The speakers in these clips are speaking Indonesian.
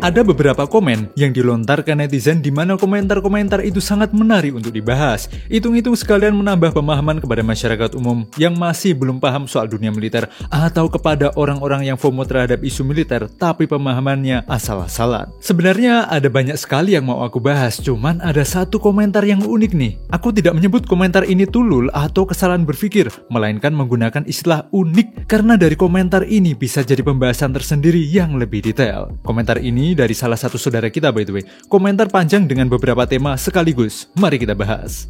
Ada beberapa komen yang dilontarkan netizen di mana komentar-komentar itu sangat menarik untuk dibahas. Hitung-hitung sekalian menambah pemahaman kepada masyarakat umum yang masih belum paham soal dunia militer atau kepada orang-orang yang FOMO terhadap isu militer tapi pemahamannya asal-asalan. Sebenarnya ada banyak sekali yang mau aku bahas, cuman ada satu komentar yang unik nih. Aku tidak menyebut komentar ini tulul atau kesalahan berpikir, melainkan menggunakan istilah unik karena dari komentar ini bisa jadi pembahasan tersendiri yang lebih detail. Komentar ini dari salah satu saudara kita by the way. Komentar panjang dengan beberapa tema sekaligus. Mari kita bahas.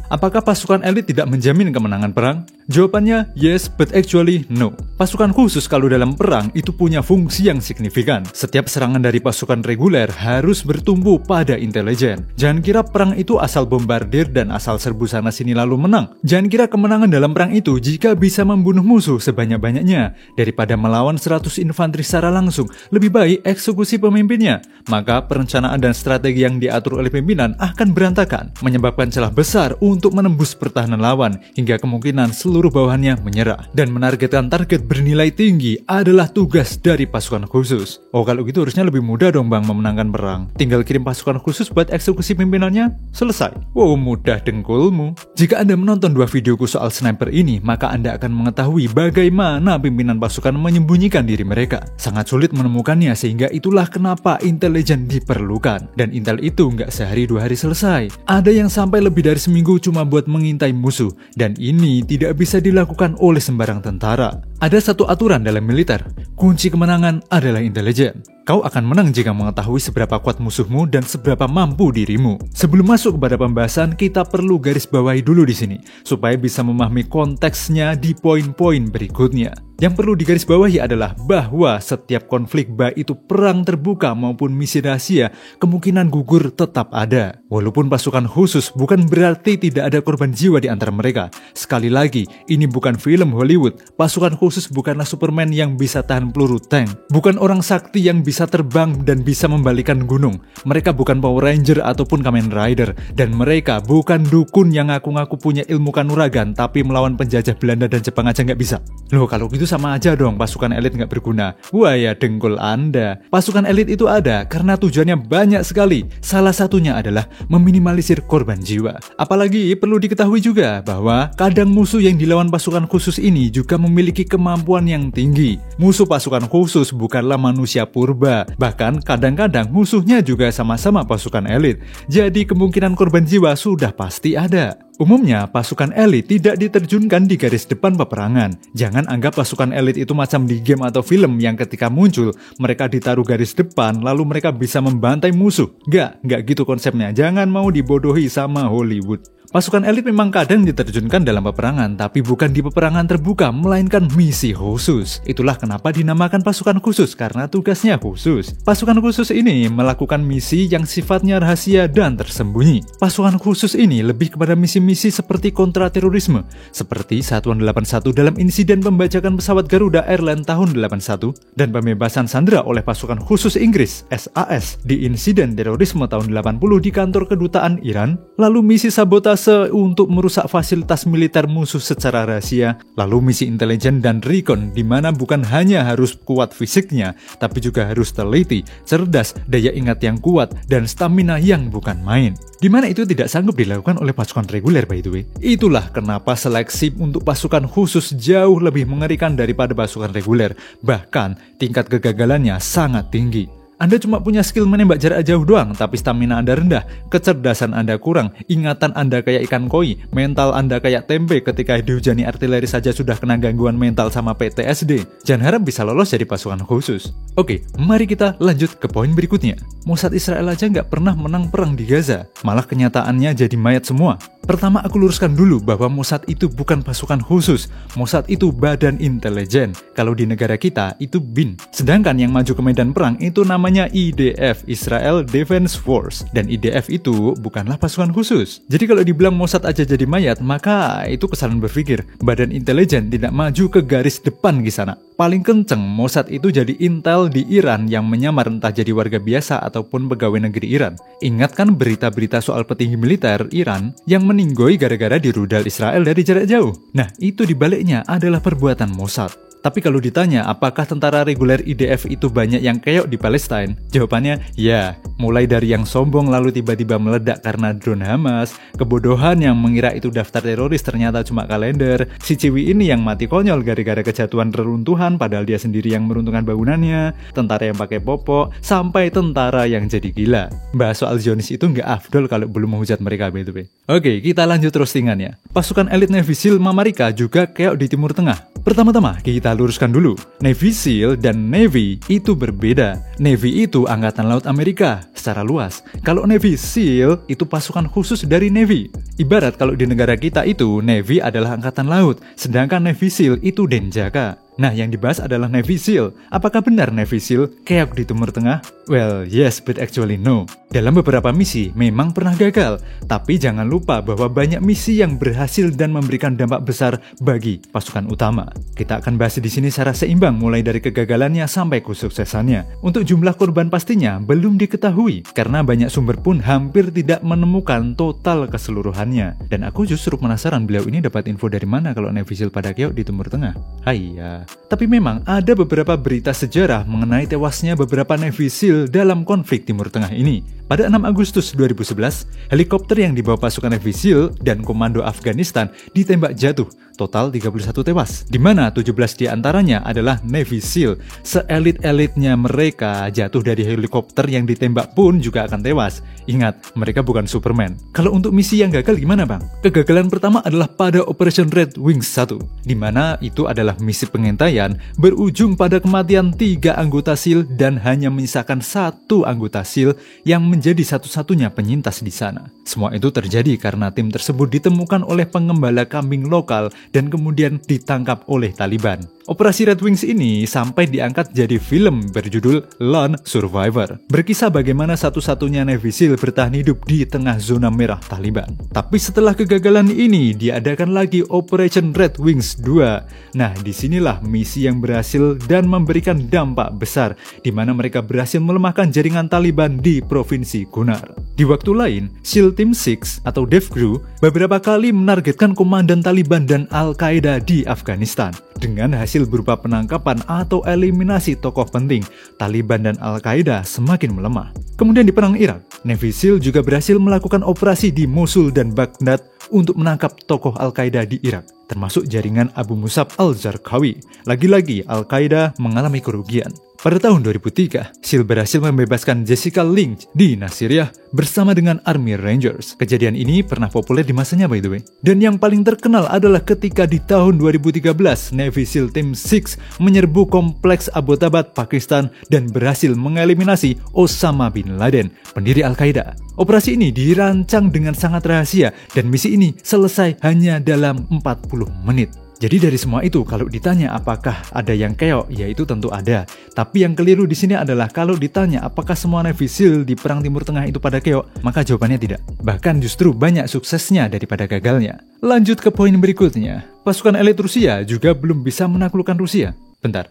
Apakah pasukan elit tidak menjamin kemenangan perang? Jawabannya yes, but actually no. Pasukan khusus kalau dalam perang itu punya fungsi yang signifikan. Setiap serangan dari pasukan reguler harus bertumbuh pada intelijen. Jangan kira perang itu asal bombardir dan asal serbu sana sini lalu menang. Jangan kira kemenangan dalam perang itu jika bisa membunuh musuh sebanyak-banyaknya. Daripada melawan 100 infanteri secara langsung, lebih baik eksekusi pemimpinnya. Maka perencanaan dan strategi yang diatur oleh pimpinan akan berantakan, menyebabkan celah besar untuk menembus pertahanan lawan hingga kemungkinan seluruh bawahannya menyerah. Dan menargetkan target bernilai tinggi adalah tugas dari pasukan khusus. Oh, kalau gitu harusnya lebih mudah dong bang memenangkan perang. Tinggal kirim pasukan khusus buat eksekusi pimpinannya, selesai. Wow, mudah dengkulmu. Jika Anda menonton 2 videoku soal sniper ini, maka Anda akan mengetahui bagaimana pimpinan pasukan menyembunyikan diri mereka. Sangat sulit menemukannya, sehingga itulah kenapa intelijen diperlukan. Dan intel itu nggak sehari 2 hari selesai. Ada yang sampai lebih dari seminggu cuma buat mengintai musuh, dan ini tidak bisa dilakukan oleh sembarang tentara. Ada satu aturan dalam militer, kunci kemenangan adalah intelijen. Kau akan menang jika mengetahui seberapa kuat musuhmu dan seberapa mampu dirimu. Sebelum masuk kepada pembahasan, kita perlu garis bawahi dulu di sini, supaya bisa memahami konteksnya di poin-poin berikutnya. Yang perlu digarisbawahi adalah bahwa setiap konflik, baik itu perang terbuka maupun misi rahasia, kemungkinan gugur tetap ada. Walaupun pasukan khusus bukan berarti tidak ada korban jiwa di antara mereka. Sekali lagi, ini bukan film Hollywood. Pasukan khusus bukanlah Superman yang bisa tahan peluru tank. Bukan orang sakti yang bisa terbang dan bisa membalikan gunung. Mereka bukan Power Ranger ataupun Kamen Rider. Dan mereka bukan dukun yang ngaku-ngaku punya ilmu kanuragan tapi melawan penjajah Belanda dan Jepang aja nggak bisa. Loh, kalau gitu sama aja dong pasukan elit nggak berguna. Wah ya dengkul Anda. Pasukan elit itu ada karena tujuannya banyak sekali. Salah satunya adalah meminimalisir korban jiwa. Apalagi perlu diketahui juga bahwa kadang musuh yang dilawan pasukan khusus ini juga memiliki kemampuan yang tinggi. Musuh pasukan khusus bukanlah manusia purba. Bahkan kadang-kadang musuhnya juga sama-sama pasukan elit. Jadi kemungkinan korban jiwa sudah pasti ada. Umumnya, pasukan elit tidak diterjunkan di garis depan peperangan. Jangan anggap pasukan elit itu macam di game atau film yang ketika muncul, mereka ditaruh garis depan lalu mereka bisa membantai musuh. Nggak gitu konsepnya. Jangan mau dibodohi sama Hollywood. Pasukan elit memang kadang diterjunkan dalam peperangan, tapi bukan di peperangan terbuka, melainkan misi khusus. Itulah kenapa dinamakan pasukan khusus, karena tugasnya khusus. Pasukan khusus ini melakukan misi yang sifatnya rahasia dan tersembunyi. Pasukan khusus ini lebih kepada misi-misi seperti kontraterorisme, seperti Satuan 81 dalam insiden pembajakan pesawat Garuda Airlines tahun 81, dan pembebasan sandera oleh pasukan khusus Inggris, SAS, di insiden terorisme tahun 80 di kantor kedutaan Iran, lalu misi sabotase untuk merusak fasilitas militer musuh secara rahasia, lalu misi intelijen dan recon di mana bukan hanya harus kuat fisiknya, tapi juga harus teliti, cerdas, daya ingat yang kuat, dan stamina yang bukan main. Di mana itu tidak sanggup dilakukan oleh pasukan reguler by the way. Itulah kenapa seleksi untuk pasukan khusus jauh lebih mengerikan daripada pasukan reguler. Bahkan tingkat kegagalannya sangat tinggi. Anda cuma punya skill menembak jarak jauh doang, tapi stamina Anda rendah, kecerdasan Anda kurang, ingatan Anda kayak ikan koi, mental Anda kayak tempe ketika dihujani artileri saja sudah kena gangguan mental sama PTSD. Jangan harap bisa lolos jadi pasukan khusus. Oke, mari kita lanjut ke poin berikutnya. Mossad Israel aja nggak pernah menang perang di Gaza, malah kenyataannya jadi mayat semua. Pertama aku luruskan dulu bahwa Mossad itu bukan pasukan khusus, Mossad itu badan intelijen. Kalau di negara kita itu BIN. Sedangkan yang maju ke medan perang itu namanya IDF, Israel Defense Force. Dan IDF itu bukanlah pasukan khusus. Jadi kalau dibilang Mossad aja jadi mayat, maka itu kesalahan berpikir. Badan intelijen tidak maju ke garis depan di sana. Paling kenceng Mossad itu jadi intel di Iran yang menyamar entah jadi warga biasa ataupun pegawai negeri Iran. Ingatkan berita-berita soal petinggi militer Iran yang meninggoy gara-gara dirudal Israel dari jarak jauh. Nah, itu dibaliknya adalah perbuatan Mossad. Tapi kalau ditanya apakah tentara reguler IDF itu banyak yang keok di Palestina? Jawabannya ya, mulai dari yang sombong lalu tiba-tiba meledak karena drone Hamas, kebodohan yang mengira itu daftar teroris ternyata cuma kalender, si Ciwi ini yang mati konyol gara-gara kejatuhan reruntuhan padahal dia sendiri yang meruntuhkan bangunannya, tentara yang pakai popok, sampai tentara yang jadi gila. Bahas soal Zionis itu nggak afdol kalau belum menghujat mereka BTW. Oke, kita lanjut roastingannya. Pasukan elit Navy SEAL Amerika juga keok di Timur Tengah. Pertama-tama, kita luruskan dulu. Navy SEAL dan Navy itu berbeda. Navy itu Angkatan Laut Amerika secara luas. Kalau Navy SEAL itu pasukan khusus dari Navy. Ibarat kalau di negara kita itu Navy adalah Angkatan Laut, sedangkan Navy SEAL itu Denjaka. Nah, yang dibahas adalah Navy SEAL. Apakah benar Navy SEAL keok di Timur Tengah? Well, yes, but actually no. Dalam beberapa misi memang pernah gagal, tapi jangan lupa bahwa banyak misi yang berhasil dan memberikan dampak besar bagi pasukan utama. Kita akan bahas di sini secara seimbang mulai dari kegagalannya sampai kesuksesannya. Untuk jumlah korban pastinya belum diketahui karena banyak sumber pun hampir tidak menemukan total keseluruhannya. Dan aku justru penasaran beliau ini dapat info dari mana kalau Navy SEAL pada keok di Timur Tengah. Haiya. Tapi memang ada beberapa berita sejarah mengenai tewasnya beberapa Navy SEAL dalam konflik Timur Tengah ini. Pada 6 Agustus 2011, helikopter yang dibawa pasukan Navy SEAL dan komando Afghanistan ditembak jatuh, total 31 tewas, di mana 17 diantaranya adalah Navy SEAL. Seelit-elitnya mereka jatuh dari helikopter yang ditembak pun juga akan tewas. Ingat, mereka bukan Superman. Kalau untuk misi yang gagal gimana bang? Kegagalan pertama adalah pada Operation Red Wings 1, di mana itu adalah misi pengintaian berujung pada kematian 3 anggota SEAL dan hanya menyisakan 1 anggota SEAL yang menjadi satu-satunya penyintas di sana. Semua itu terjadi karena tim tersebut ditemukan oleh pengembala kambing lokal dan kemudian ditangkap oleh Taliban. Operasi Red Wings ini sampai diangkat jadi film berjudul Lone Survivor. Berkisah bagaimana satu-satunya Navy SEAL bertahan hidup di tengah zona merah Taliban. Tapi setelah kegagalan ini, diadakan lagi Operation Red Wings 2. Nah, disinilah misi yang berhasil dan memberikan dampak besar, di mana mereka berhasil melemahkan jaringan Taliban di Provinsi Kunar. Di waktu lain, SEAL Team 6 atau DEVGRU beberapa kali menargetkan komandan Taliban dan Al-Qaeda di Afghanistan. Dengan hasil berupa penangkapan atau eliminasi tokoh penting, Taliban dan Al-Qaeda semakin melemah. Kemudian di Perang Irak, Navy SEAL juga berhasil melakukan operasi di Mosul dan Baghdad untuk menangkap tokoh Al-Qaeda di Irak, termasuk jaringan Abu Musab al-Zarqawi. Lagi-lagi Al-Qaeda mengalami kerugian. Pada tahun 2003, SEAL berhasil membebaskan Jessica Lynch di Nasiriyah bersama dengan Army Rangers. Kejadian ini pernah populer di masanya by the way. Dan yang paling terkenal adalah ketika di tahun 2013, Navy SEAL Team 6 menyerbu kompleks Abbottabad, Pakistan dan berhasil mengeliminasi Osama bin Laden, pendiri Al-Qaeda. Operasi ini dirancang dengan sangat rahasia dan misi ini selesai hanya dalam 40 menit. Jadi dari semua itu, kalau ditanya apakah ada yang keok, ya itu tentu ada. Tapi yang keliru di sini adalah kalau ditanya apakah semua Navy SEAL di Perang Timur Tengah itu pada keok, maka jawabannya tidak. Bahkan justru banyak suksesnya daripada gagalnya. Lanjut ke poin berikutnya. Pasukan elit Rusia juga belum bisa menaklukkan Rusia. Bentar,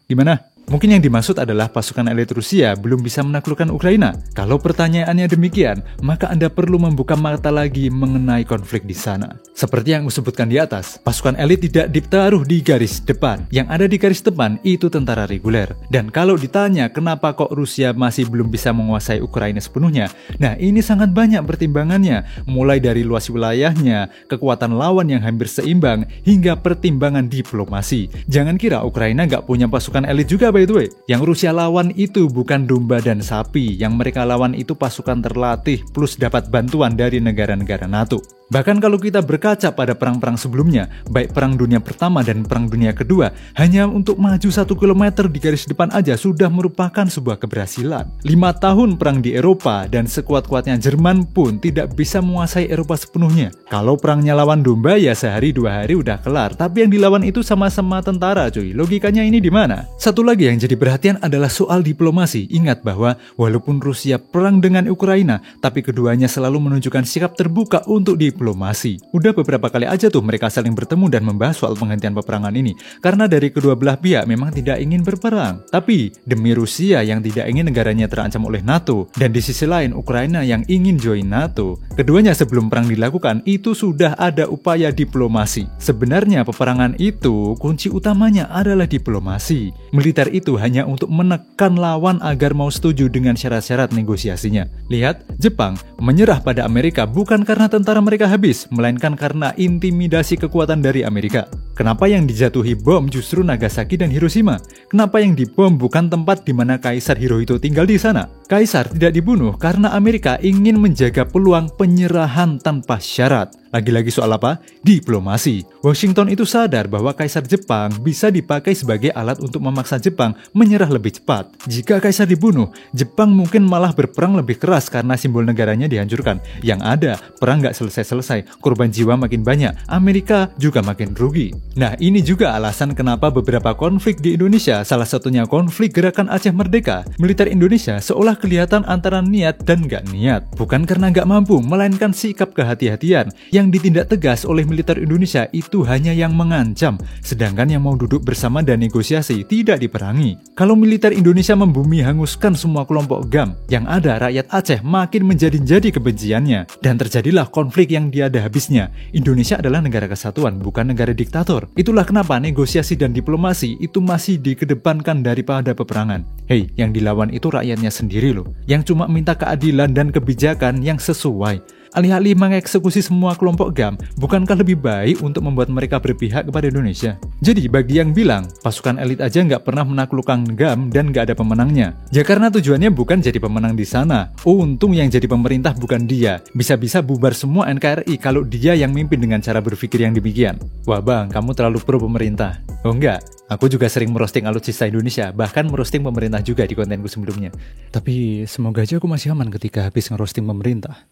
gimana? Mungkin yang dimaksud adalah pasukan elit Rusia belum bisa menaklukkan Ukraina. Kalau pertanyaannya demikian, maka Anda perlu membuka mata lagi mengenai konflik di sana. Seperti yang aku sebutkan di atas, pasukan elit tidak ditaruh di garis depan. Yang ada di garis depan itu tentara reguler. Dan kalau ditanya kenapa kok Rusia masih belum bisa menguasai Ukraina sepenuhnya, nah ini sangat banyak pertimbangannya. Mulai dari luas wilayahnya, kekuatan lawan yang hampir seimbang, hingga pertimbangan diplomasi. Jangan kira Ukraina nggak punya pasukan elit juga by the way. Yang Rusia lawan itu bukan domba dan sapi. Yang mereka lawan itu pasukan terlatih plus dapat bantuan dari negara-negara NATO. Bahkan kalau kita berkaca pada perang-perang sebelumnya, baik Perang Dunia Pertama dan Perang Dunia Kedua, hanya untuk maju 1 kilometer di garis depan aja sudah merupakan sebuah keberhasilan. 5 tahun perang di Eropa dan sekuat-kuatnya Jerman pun tidak bisa menguasai Eropa sepenuhnya. Kalau perangnya lawan domba ya sehari 2 hari udah kelar, tapi yang dilawan itu sama-sama tentara cuy. Logikanya ini di mana? Satu lagi yang jadi perhatian adalah soal diplomasi. Ingat bahwa walaupun Rusia perang dengan Ukraina, tapi keduanya selalu menunjukkan sikap terbuka untuk diplomasi. Udah beberapa kali aja tuh mereka saling bertemu dan membahas soal penghentian peperangan ini. Karena dari kedua belah pihak memang tidak ingin berperang. Tapi demi Rusia yang tidak ingin negaranya terancam oleh NATO, dan di sisi lain Ukraina yang ingin join NATO, keduanya sebelum perang dilakukan itu sudah ada upaya diplomasi. Sebenarnya peperangan itu kunci utamanya adalah diplomasi. Militer itu hanya untuk menekan lawan agar mau setuju dengan syarat-syarat negosiasinya. Lihat, Jepang menyerah pada Amerika bukan karena tentara mereka habis, melainkan karena intimidasi kekuatan dari Amerika. Kenapa yang dijatuhi bom justru Nagasaki dan Hiroshima? Kenapa yang dibom bukan tempat di mana Kaisar Hirohito tinggal di sana? Kaisar tidak dibunuh karena Amerika ingin menjaga peluang penyerahan tanpa syarat. Lagi-lagi soal apa? Diplomasi. Washington itu sadar bahwa Kaisar Jepang bisa dipakai sebagai alat untuk memaksa Jepang menyerah lebih cepat. Jika Kaisar dibunuh, Jepang mungkin malah berperang lebih keras karena simbol negaranya dihancurkan. Yang ada, perang nggak selesai-selesai, korban jiwa makin banyak, Amerika juga makin rugi. Nah, ini juga alasan kenapa beberapa konflik di Indonesia, salah satunya konflik Gerakan Aceh Merdeka, militer Indonesia seolah kelihatan antara niat dan nggak niat. Bukan karena nggak mampu, melainkan sikap kehati-hatian yang ditindak tegas oleh militer Indonesia itu hanya yang mengancam, sedangkan yang mau duduk bersama dan negosiasi tidak diperangi. Kalau militer Indonesia membumi hanguskan semua kelompok GAM, yang ada rakyat Aceh makin menjadi-jadi kebenciannya, dan terjadilah konflik yang tiada habisnya. Indonesia adalah negara kesatuan, bukan negara diktator. Itulah kenapa negosiasi dan diplomasi itu masih dikedepankan daripada peperangan. Hei, yang dilawan itu rakyatnya sendiri loh, yang cuma minta keadilan dan kebijakan yang sesuai. Alih-alih mengeksekusi semua kelompok GAM, bukankah lebih baik untuk membuat mereka berpihak kepada Indonesia? Jadi bagi yang bilang, pasukan elit aja nggak pernah menaklukkan GAM dan nggak ada pemenangnya. Ya karena tujuannya bukan jadi pemenang di sana. Untung yang jadi pemerintah bukan dia. Bisa-bisa bubar semua NKRI kalau dia yang mimpin dengan cara berpikir yang demikian. Wah bang, kamu terlalu pro pemerintah. Oh enggak, aku juga sering merosting alutsista Indonesia, bahkan merosting pemerintah juga di kontenku sebelumnya. Tapi semoga aja aku masih aman ketika habis ngerosting pemerintah.